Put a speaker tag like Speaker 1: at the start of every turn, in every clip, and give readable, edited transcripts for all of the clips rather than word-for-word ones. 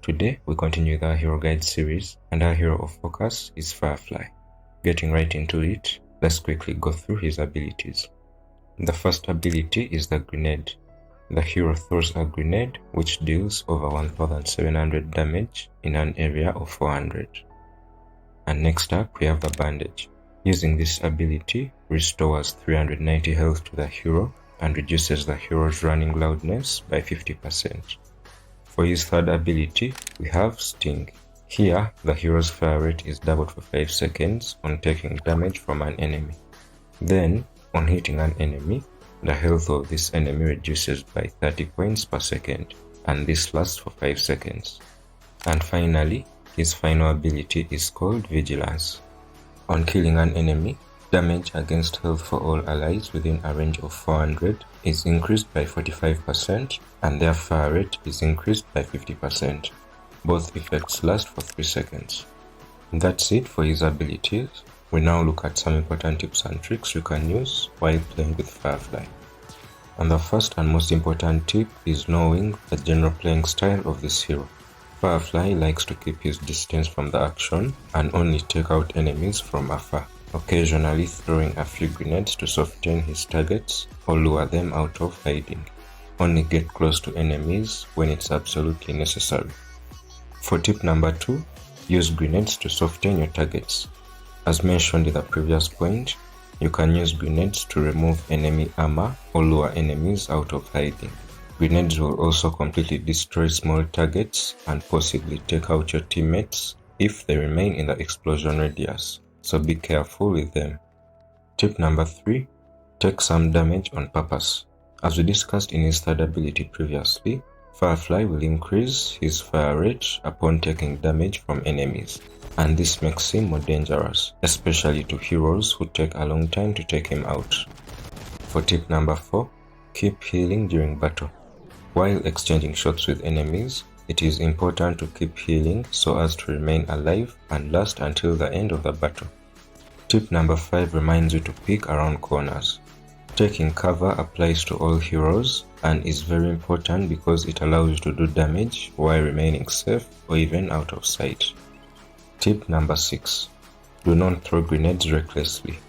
Speaker 1: Today we continue with our hero guide series, and our hero of focus is Firefly. Getting right into it, let's quickly go through his abilities. The first ability is the grenade. The hero throws a grenade which deals over 1700 damage in an area of 400. And next up we have the bandage. Using this ability, restores 390 health to the hero and reduces the hero's running loudness by 50%. For his third ability, we have Sting. Here, the hero's fire rate is doubled for 5 seconds on taking damage from an enemy. Then, on hitting an enemy, the health of this enemy reduces by 30 points per second, and this lasts for 5 seconds. And finally, his final ability is called Vigilance. On killing an enemy, damage against health for all allies within a range of 400 is increased by 45%, and their fire rate is increased by 50%. Both effects last for 3 seconds. That's it for his abilities. We now look at some important tips and tricks you can use while playing with Firefly. And the first and most important tip is knowing the general playing style of this hero. Firefly likes to keep his distance from the action and only take out enemies from afar, occasionally throwing a few grenades to soften his targets or lure them out of hiding. Only get close to enemies when it's absolutely necessary. For tip number 2, use grenades to soften your targets. As mentioned in the previous point, you can use grenades to remove enemy armor or lure enemies out of hiding. Grenades will also completely destroy small targets and possibly take out your teammates if they remain in the explosion radius, so be careful with them. Tip number 3, take some damage on purpose. As we discussed in his third ability previously, Firefly will increase his fire rate upon taking damage from enemies, and this makes him more dangerous, especially to heroes who take a long time to take him out. For tip number 4, keep healing during battle. While exchanging shots with enemies, it is important to keep healing so as to remain alive and last until the end of the battle. Tip number 5 reminds you to peek around corners. Taking cover applies to all heroes and is very important because it allows you to do damage while remaining safe or even out of sight. Tip number 6. Do not throw grenades recklessly.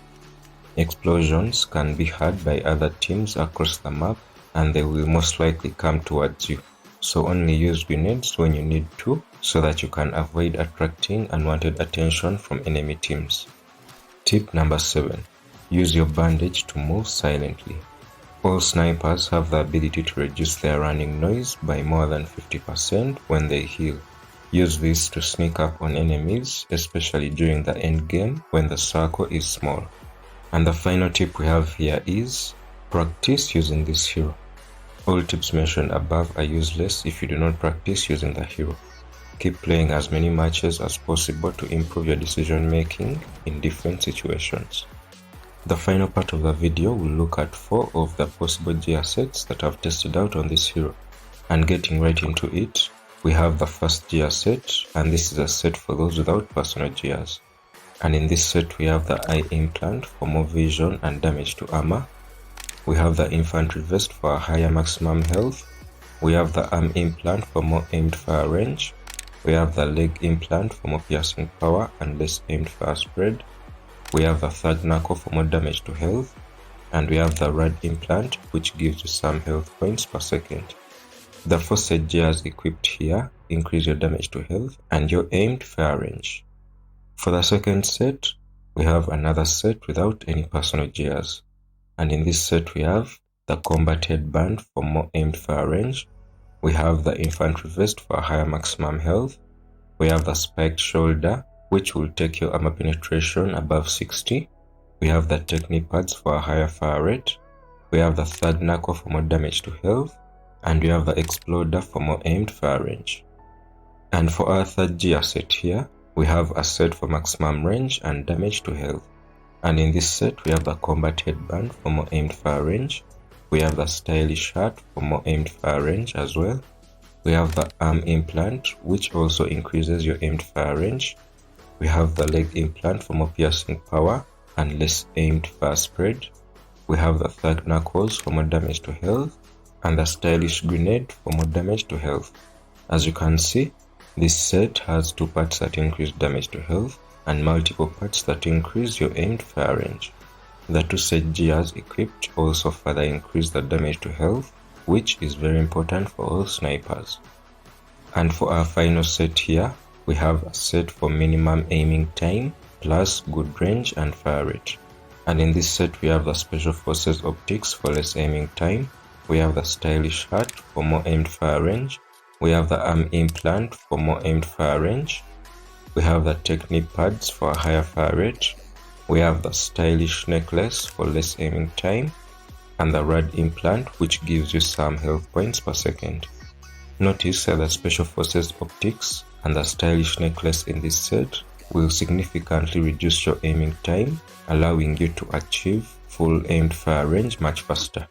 Speaker 1: Explosions can be heard by other teams across the map, and they will most likely come towards you. So only use grenades when you need to, so that you can avoid attracting unwanted attention from enemy teams. Tip number 7. Use your bandage to move silently. All snipers have the ability to reduce their running noise by more than 50% when they heal. Use this to sneak up on enemies, especially during the end game when the circle is small. And the final tip we have here is practice using this hero. All tips mentioned above are useless if you do not practice using the hero. Keep playing as many matches as possible to improve your decision making in different situations. The final part of the video will look at 4 of the possible gearsets that I've tested out on this hero. And getting right into it, we have the first gearset, and this is a set for those without personal gears. And in this set we have the eye implant for more vision and damage to armor. We have the infantry vest for a higher maximum health. We have the arm implant for more aimed fire range. We have the leg implant for more piercing power and less aimed fire spread. We have the third knuckle for more damage to health. And we have the rad implant, which gives you some health points per second. The 4 set gears equipped here increase your damage to health and your aimed fire range. For the second set, we have another set without any personal gears. And in this set we have the combat headband for more aimed fire range. We have the infantry vest for a higher maximum health. We have the spiked shoulder, which will take your armor penetration above 60. We have the technique pads for a higher fire rate. We have the third knuckle for more damage to health. And we have the exploder for more aimed fire range. And for our third gear set here, we have a set for maximum range and damage to health. And in this set we have the combat headband for more aimed fire range. We have the stylish hat for more aimed fire range as well. We have the arm implant, which also increases your aimed fire range. We have the leg implant for more piercing power and less aimed fire spread. We have the third knuckles for more damage to health, and the stylish grenade for more damage to health. As you can see, This set has 2 parts that increase damage to health and multiple parts that increase your aimed fire range. The 2 set gears equipped also further increase the damage to health, which is very important for all snipers. And for our final set here, we have a set for minimum aiming time plus good range and fire rate. And in this set we have the Special Forces optics for less aiming time, we have the stylish hat for more aimed fire range, we have the arm implant for more aimed fire range, we have the technique pads for a higher fire rate, we have the stylish necklace for less aiming time, and the rad implant which gives you some health points per second. Notice that the Special Forces optics and the stylish necklace in this set will significantly reduce your aiming time, allowing you to achieve full aimed fire range much faster.